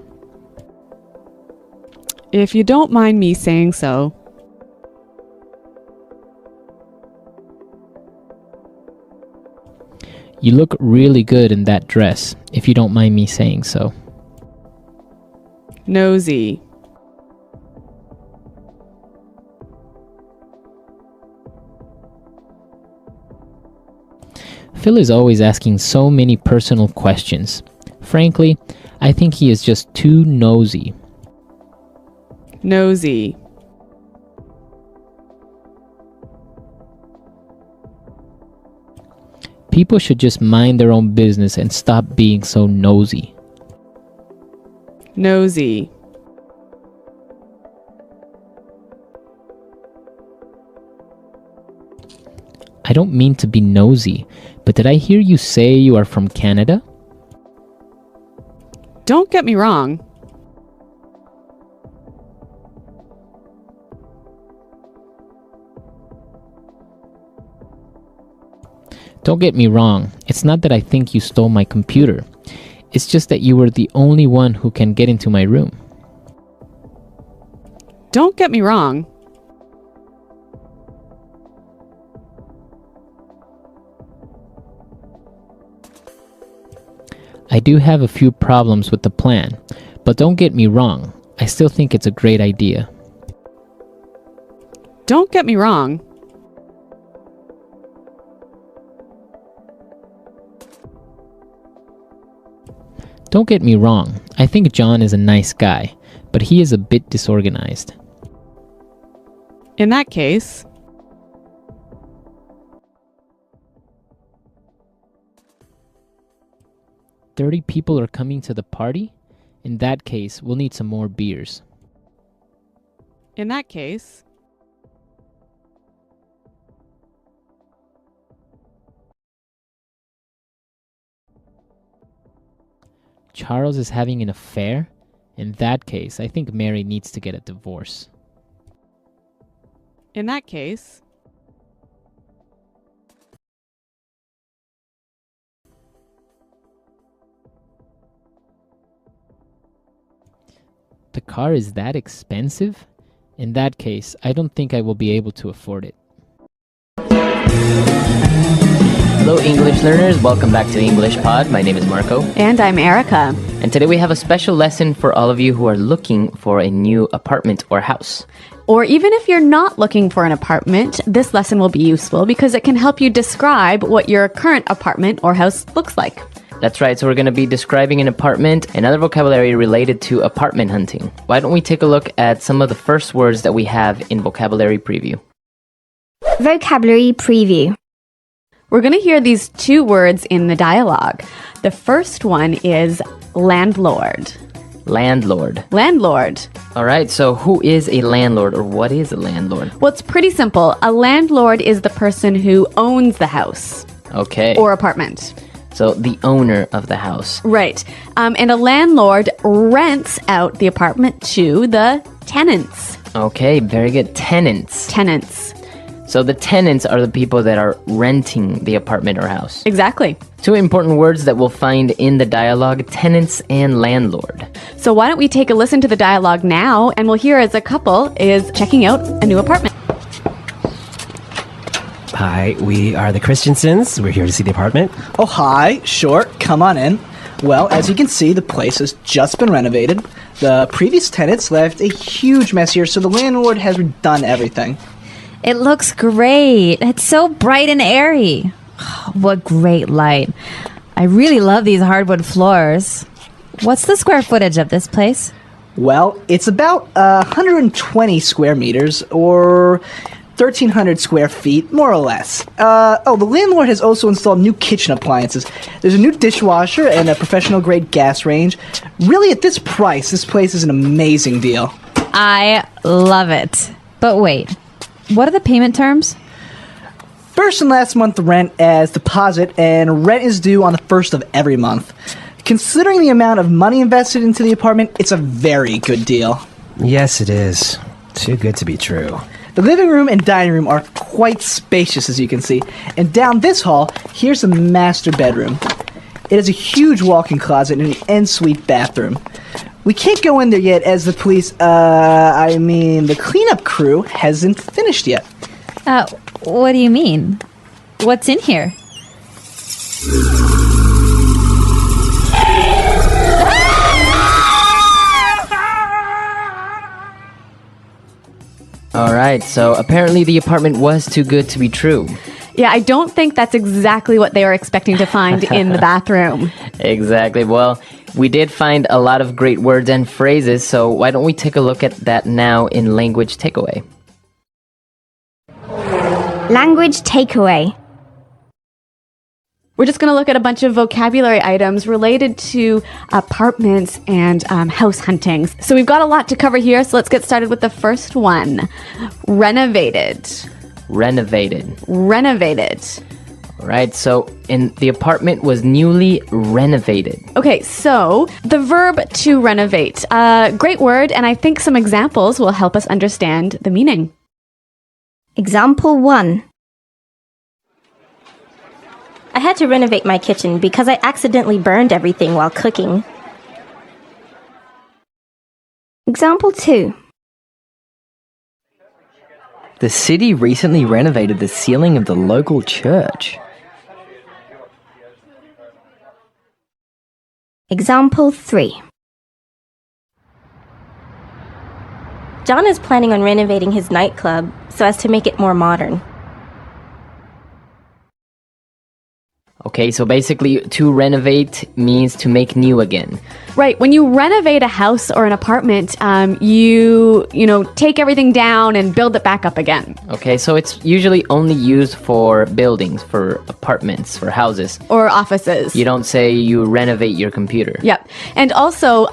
If you don't mind me saying so. You look really good in that dress, if you don't mind me saying so. Nosy. Phil is always asking so many personal questions. Frankly, I think he is just too nosy. Nosy. People should just mind their own business and stop being so nosy. Nosy. I don't mean to be nosy, but did I hear you say you are from Canada? Don't get me wrong. Don't get me wrong, it's not that I think you stole my computer. It's just that you were the only one who can get into my room. Don't get me wrong. I do have a few problems with the plan, but don't get me wrong, I still think it's a great idea. Don't get me wrong. Don't get me wrong, I think John is a nice guy, but he is a bit disorganized. In that case. 30 people are coming to the party? In that case, we'll need some more beers. In that case. Charles is having an affair? In that case, I think Mary needs to get a divorce. In that case. The car is that expensive? In that case, I don't think I will be able to afford it. Hello, English learners. Welcome back to English Pod. My name is Marco. And I'm Erica. And today we have a special lesson for all of you who are looking for a new apartment or house. Or even if you're not looking for an apartment, this lesson will be useful because it can help you describe what your current apartment or house looks like. That's right. So we're going to be describing an apartment and other vocabulary related to apartment hunting. Why don't we take a look at some of the first words that we have in vocabulary preview? Vocabulary preview. We're going to hear these two words in the dialogue. The first one is landlord. Landlord. Landlord. All right, so who is a landlord, or what is a landlord? Well, it's pretty simple. A landlord is the person who owns the house. Okay. Or apartment. So the owner of the house. Right. And a landlord rents out the apartment to the tenants. Okay, very good. Tenants. Tenants. So the tenants are the people that are renting the apartment or house. Exactly. Two important words that we'll find in the dialogue, tenants and landlord. So why don't we take a listen to the dialogue now, and we'll hear as a couple is checking out a new apartment. Hi, we are the Christiansens. We're here to see the apartment. Oh, hi. Sure. Come on in. Well, as you can see, the place has just been renovated. The previous tenants left a huge mess here, so the landlord has redone everything. It looks great. It's so bright and airy. What great light. I really love these hardwood floors. What's the square footage of this place? Well, it's about 120 square meters, or 1,300 square feet, more or less. The landlord has also installed new kitchen appliances. There's a new dishwasher and a professional-grade gas range. Really, at this price, this place is an amazing deal. I love it. But wait. What are the payment terms? First and last month rent as deposit, and rent is due on the first of every month. Considering the amount of money invested into the apartment, it's a very good deal. Yes, it is. Too good to be true. The living room and dining room are quite spacious, as you can see. And down this hall, here's the master bedroom. It has a huge walk-in closet and an ensuite bathroom. We can't go in there yet as the the cleanup crew hasn't finished yet. What do you mean? What's in here? All right, so apparently the apartment was too good to be true. Yeah, I don't think that's exactly what they were expecting to find in the bathroom. Exactly. Well, we did find a lot of great words and phrases, so why don't we take a look at that now in Language Takeaway? Language takeaway. We're just going to look at a bunch of vocabulary items related to apartments and house hunting. So we've got a lot to cover here, so let's get started with the first one. Renovated. Renovated. Renovated. All right, so the apartment was newly renovated. Okay, so the verb to renovate. Great word, and I think some examples will help us understand the meaning. Example 1. I had to renovate my kitchen because I accidentally burned everything while cooking. Example 2. The city recently renovated the ceiling of the local church. Example 3. John is planning on renovating his nightclub so as to make it more modern. Okay, so basically to renovate means to make new again. Right. When you renovate a house or an apartment, you take everything down and build it back up again. Okay, so it's usually only used for buildings, for apartments, for houses. Or offices. You don't say you renovate your computer. Yep. And also,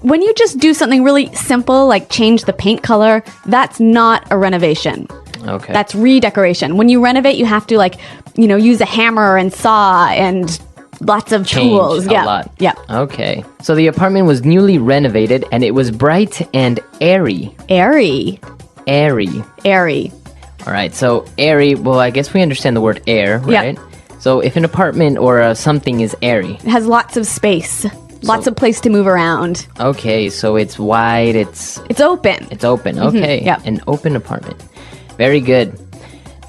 when you just do something really simple, like change the paint color, that's not a renovation. Okay. That's redecoration. When you renovate, you have to use a hammer and saw and lots of tools. A lot. Yeah. Okay. So the apartment was newly renovated and it was bright and airy. Airy. Airy. Airy. All right. So airy, well, I guess we understand the word air, right? Yeah. So if an apartment or something is airy. It has lots of space. Lots of place to move around. Okay, so it's wide, it's open. It's open, okay. yeah. An open apartment. Very good.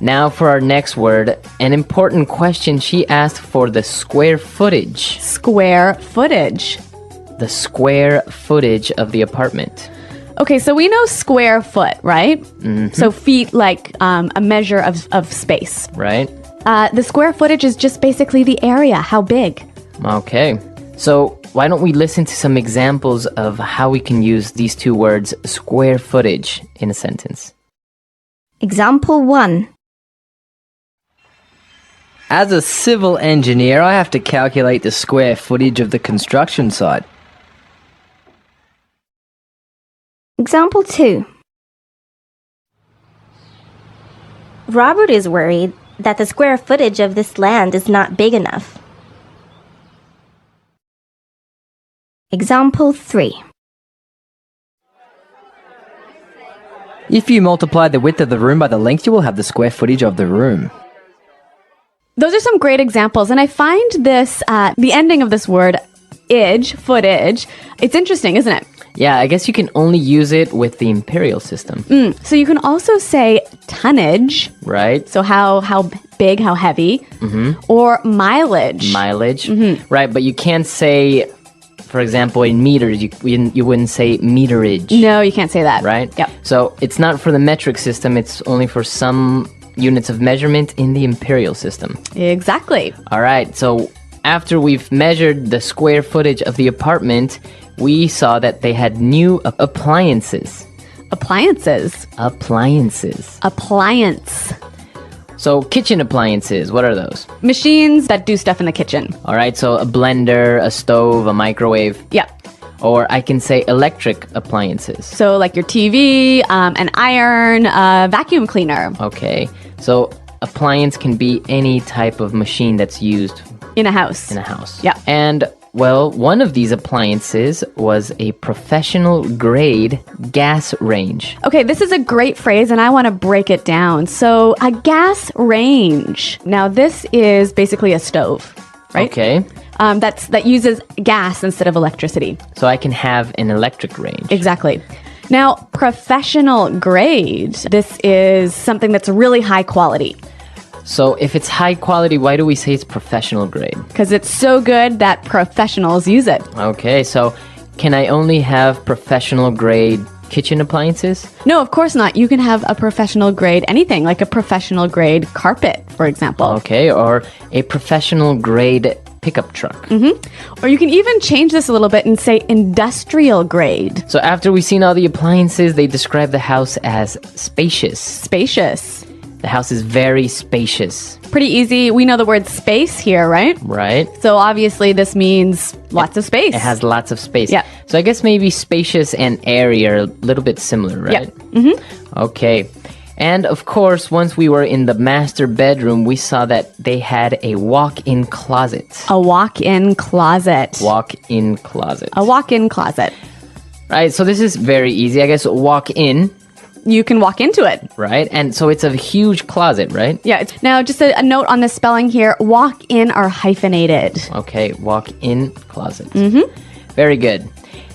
Now for our next word, an important question. She asked for the square footage. Square footage. The square footage of the apartment. Okay, so we know square foot, right? So feet like a measure of space. Right. The square footage is just basically the area, how big. Okay. So why don't we listen to some examples of how we can use these two words, square footage, in a sentence. Example 1. As a civil engineer, I have to calculate the square footage of the construction site. Example 2. Robert is worried that the square footage of this land is not big enough. Example 3. If you multiply the width of the room by the length, you will have the square footage of the room. Those are some great examples, and I find this, the ending of this word, footage, it's interesting, isn't it? Yeah, I guess you can only use it with the imperial system. So you can also say tonnage. Right. So how big, how heavy. Or mileage. Mileage. Right, but you can't say, for example, in meters, you wouldn't say meterage. No, you can't say that. Right? Yep. So it's not for the metric system, it's only for some units of measurement in the imperial system. Exactly. All right, so after we've measured the square footage of the apartment, we saw that they had new appliances. Appliances. Appliances. Appliance. So kitchen appliances, what are those? Machines that do stuff in the kitchen. All right, so a blender, a stove, a microwave. Yeah. Or I can say electric appliances. So like your TV, an iron, a vacuum cleaner. Okay, so appliance can be any type of machine that's used in a house. In a house. Yeah. And, well, one of these appliances was a professional grade gas range. Okay, this is a great phrase and I want to break it down. So a gas range. Now this is basically a stove, right? Okay. That uses gas instead of electricity. So I can have an electric range. Exactly. Now, professional grade, this is something that's really high quality. So if it's high quality, why do we say it's professional grade? Because it's so good that professionals use it. Okay, so can I only have professional grade kitchen appliances? No, of course not. You can have a professional grade anything, like a professional grade carpet, for example. Okay, or a professional grade pickup truck. Or you can even change this a little bit and say industrial grade. So after we've seen all the appliances, they describe the house as spacious. Spacious. The house is very spacious. Pretty easy. We know the word space here, right? Right. So obviously this means lots of space. It has lots of space. Yeah. So I guess maybe spacious and airy are a little bit similar, right? Yeah. Okay. And of course, once we were in the master bedroom, we saw that they had a walk-in closet. A walk-in closet. Walk-in closet. A walk-in closet. Right, so this is very easy. I guess walk in. You can walk into it. Right, and so it's a huge closet, right? Yeah. Now, just a note on the spelling here. Walk in are hyphenated. Okay, walk-in closet. Very good.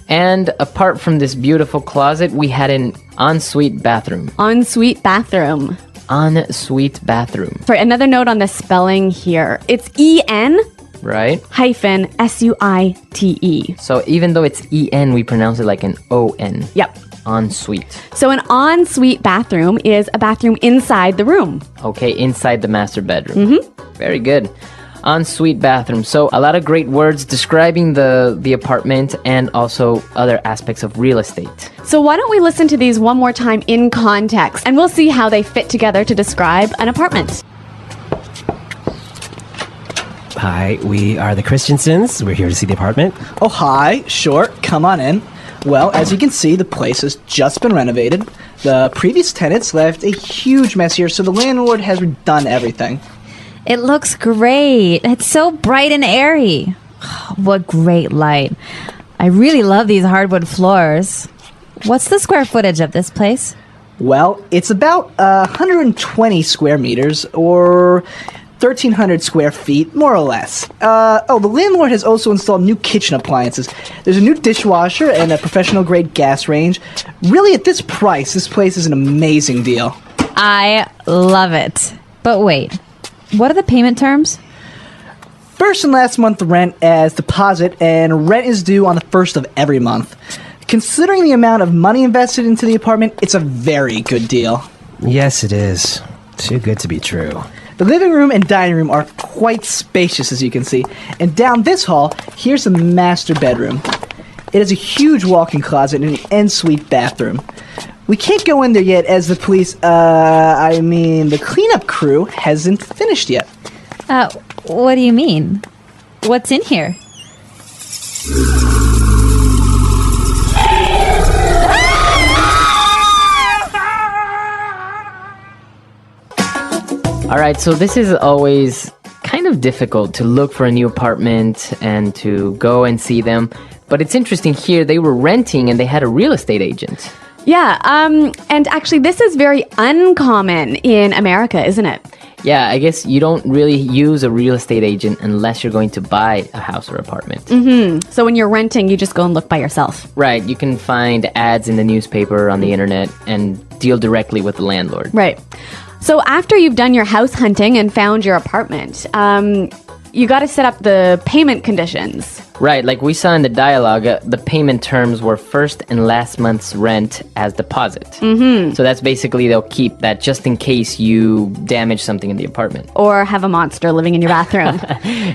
And apart from this beautiful closet, we had an ensuite bathroom. Ensuite bathroom. Ensuite bathroom. Sorry, another note on the spelling here. It's E-N right? hyphen S-U-I-T-E. So even though it's E-N, we pronounce it like an O-N. Yep. Ensuite. So an ensuite bathroom is a bathroom inside the room. Okay, inside the master bedroom. Very good. Ensuite bathroom. So a lot of great words describing the apartment and also other aspects of real estate. So why don't we listen to these one more time in context, and we'll see how they fit together to describe an apartment. Hi, we are the Christiansens. We're here to see the apartment. Oh, hi. Sure. Come on in. Well, as you can see, the place has just been renovated. The previous tenants left a huge mess here, so the landlord has redone everything. It looks great. It's so bright and airy. What great light. I really love these hardwood floors. What's the square footage of this place? Well, it's about 120 square meters, or 1,300 square feet, more or less. The landlord has also installed new kitchen appliances. There's a new dishwasher and a professional-grade gas range. Really, at this price, this place is an amazing deal. I love it. But wait, what are the payment terms? First and last month rent as deposit, and rent is due on the first of every month. Considering the amount of money invested into the apartment, it's a very good deal. Yes, it is. Too good to be true. The living room and dining room are quite spacious, as you can see. And down this hall, here's the master bedroom. It has a huge walk-in closet and an ensuite bathroom. We can't go in there yet as the the cleanup crew hasn't finished yet. What do you mean? What's in here? All right, so this is always kind of difficult to look for a new apartment and to go and see them. But it's interesting here, they were renting and they had a real estate agent. Yeah, and actually this is very uncommon in America, isn't it? Yeah, I guess you don't really use a real estate agent unless you're going to buy a house or apartment. So when you're renting, you just go and look by yourself. Right, you can find ads in the newspaper, on the internet, and deal directly with the landlord. Right. So after you've done your house hunting and found your apartment, you got to set up the payment conditions. Right, like we saw in the dialogue, the payment terms were first and last month's rent as deposit. So that's basically they'll keep that just in case you damage something in the apartment. Or have a monster living in your bathroom.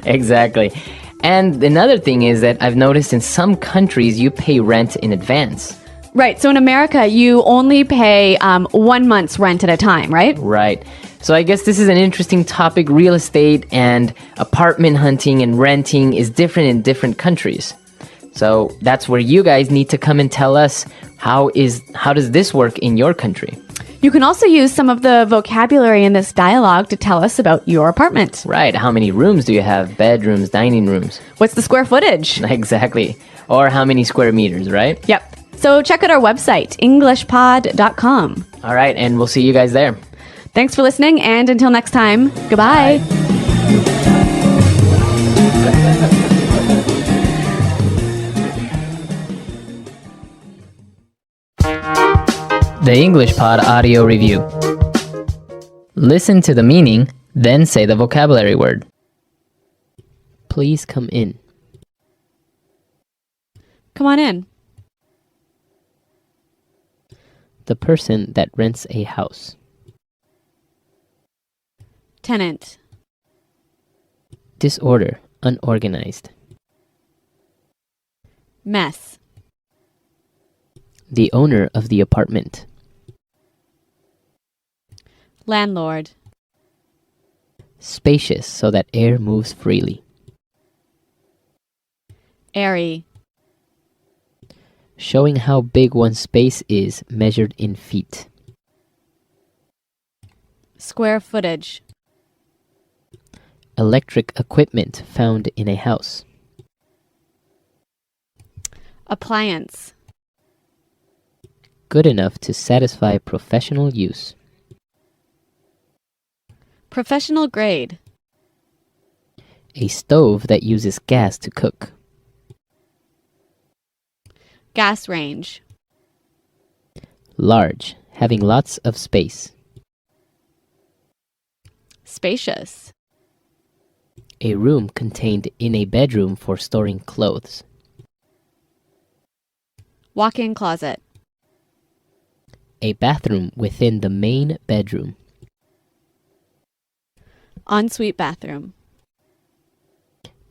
Exactly. And another thing is that I've noticed in some countries you pay rent in advance. Right, so in America, you only pay 1 month's rent at a time, right? Right. So I guess this is an interesting topic. Real estate and apartment hunting and renting is different in different countries. So that's where you guys need to come and tell us how does this work in your country? You can also use some of the vocabulary in this dialogue to tell us about your apartment. Right. How many rooms do you have? Bedrooms, dining rooms? What's the square footage? Exactly. Or how many square meters, right? Yep. So check out our website, englishpod.com. All right, and we'll see you guys there. Thanks for listening, and until next time, goodbye. The English Pod Audio Review. Listen to the meaning, then say the vocabulary word. Please come in. Come on in. The person that rents a house. Tenant. Disorder, unorganized. Mess. The owner of the apartment. Landlord. Spacious so that air moves freely. Airy. Showing how big one's space is measured in feet. Square footage. Electric equipment found in a house. Appliance. Good enough to satisfy professional use. Professional grade. A stove that uses gas to cook. Gas range. Large, having lots of space. Spacious. A room contained in a bedroom for storing clothes. Walk-in closet. A bathroom within the main bedroom. Ensuite bathroom.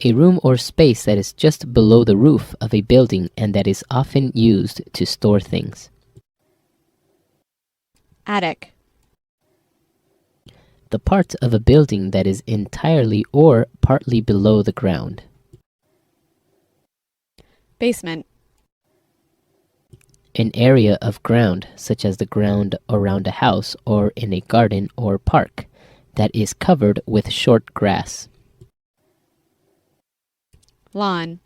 A room or space that is just below the roof of a building and that is often used to store things. Attic. The part of a building that is entirely or partly below the ground. Basement. An area of ground, such as the ground around a house or in a garden or park, that is covered with short grass. Lawn.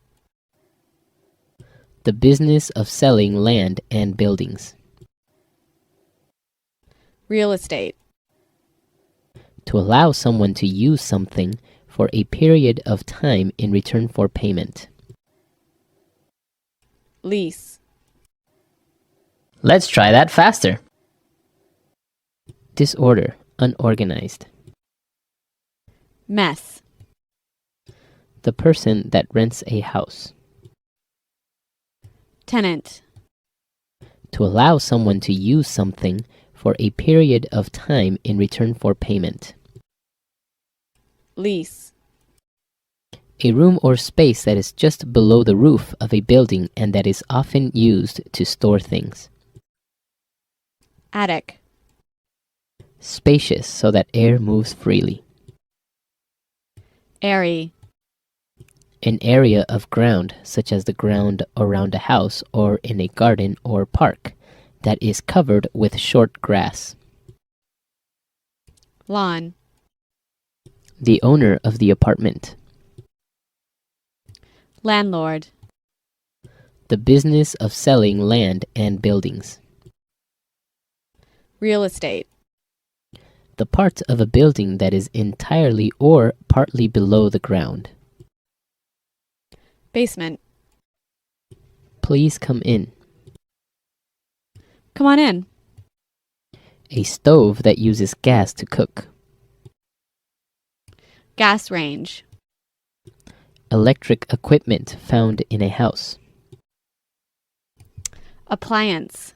The business of selling land and buildings. Real estate. To allow someone to use something for a period of time in return for payment. Lease. Let's try that faster. Disorder, unorganized. Mess. The person that rents a house. Tenant. To allow someone to use something for a period of time in return for payment. Lease. A room or space that is just below the roof of a building and that is often used to store things. Attic. Spacious so that air moves freely. Airy. An area of ground, such as the ground around a house or in a garden or park, that is covered with short grass. Lawn. The owner of the apartment. Landlord. The business of selling land and buildings. Real estate. The part of a building that is entirely or partly below the ground. Basement. Please come in. Come on in. A stove that uses gas to cook. Gas range. Electric equipment found in a house. Appliance.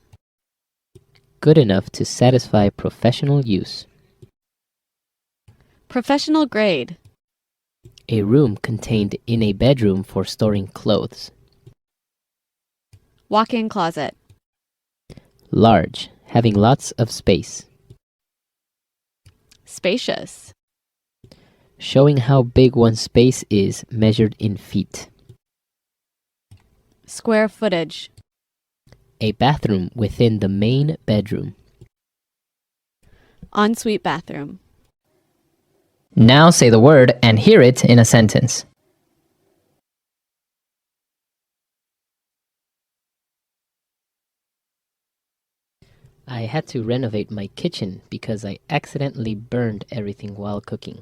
Good enough to satisfy professional use. Professional grade. A room contained in a bedroom for storing clothes. Walk-in closet. Large, having lots of space. Spacious. Showing how big one's space is measured in feet. Square footage. A bathroom within the main bedroom. Ensuite bathroom. Now say the word and hear it in a sentence. I had to renovate my kitchen because I accidentally burned everything while cooking.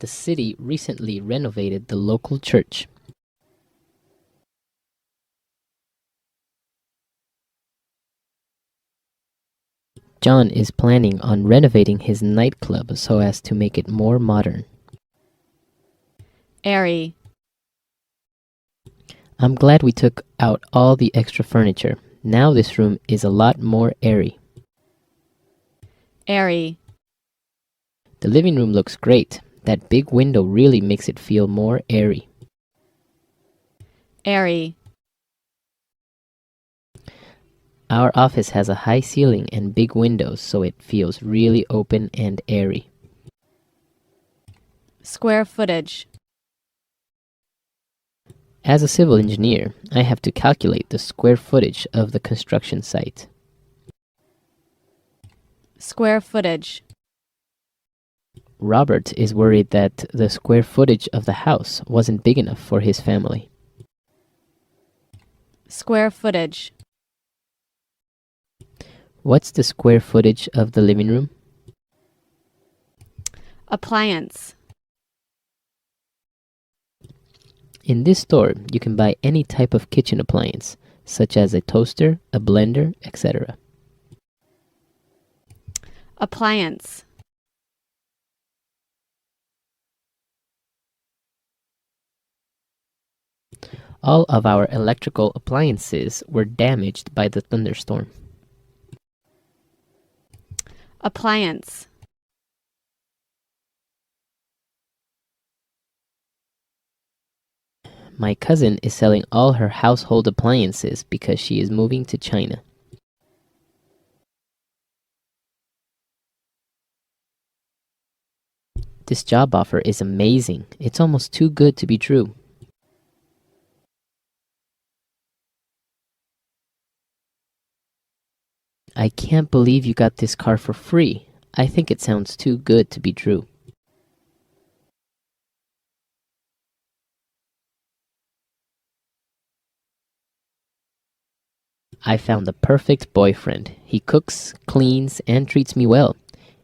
The city recently renovated the local church. John is planning on renovating his nightclub so as to make it more modern. Airy. I'm glad we took out all the extra furniture. Now this room is a lot more airy. Airy. The living room looks great. That big window really makes it feel more airy. Airy. Our office has a high ceiling and big windows, so it feels really open and airy. Square footage. As a civil engineer, I have to calculate the square footage of the construction site. Square footage. Robert is worried that the square footage of the house wasn't big enough for his family. Square footage. What's the square footage of the living room? Appliance. In this store, you can buy any type of kitchen appliance, such as a toaster, a blender, etc. Appliance. All of our electrical appliances were damaged by the thunderstorm. Appliance. My cousin is selling all her household appliances because she is moving to China. This job offer is amazing. It's almost too good to be true. I can't believe you got this car for free. I think it sounds too good to be true. I found the perfect boyfriend. He cooks, cleans, and treats me well.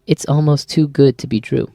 It's almost too good to be true.